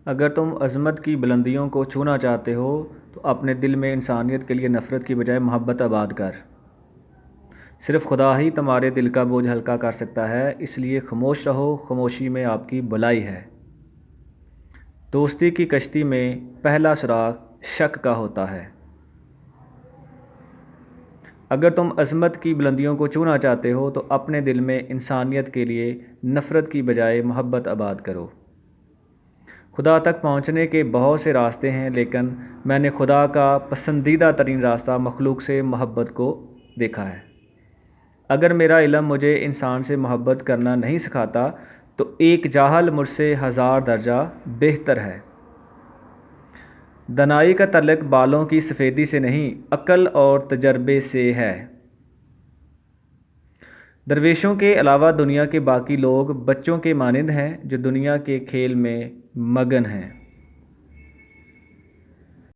اگر تم عظمت کی بلندیوں کو چھونا چاہتے ہو تو اپنے دل میں انسانیت کے لیے نفرت کی بجائے محبت آباد کر۔ صرف خدا ہی تمہارے دل کا بوجھ ہلکا کر سکتا ہے، اس لیے خاموش رہو، خاموشی میں آپ کی بھلائی ہے۔ دوستی کی کشتی میں پہلا سراغ شک کا ہوتا ہے۔ اگر تم عظمت کی بلندیوں کو چھونا چاہتے ہو تو اپنے دل میں انسانیت کے لیے نفرت کی بجائے محبت آباد کرو۔ خدا تک پہنچنے کے بہت سے راستے ہیں، لیکن میں نے خدا کا پسندیدہ ترین راستہ مخلوق سے محبت کو دیکھا ہے۔ اگر میرا علم مجھے انسان سے محبت کرنا نہیں سکھاتا تو ایک جاہل مجھ سے 1000 درجہ بہتر ہے۔ دانائی کا تعلق بالوں کی سفیدی سے نہیں، عقل اور تجربے سے ہے۔ درویشوں کے علاوہ دنیا کے باقی لوگ بچوں کے مانند ہیں جو دنیا کے کھیل میں مگن ہیں۔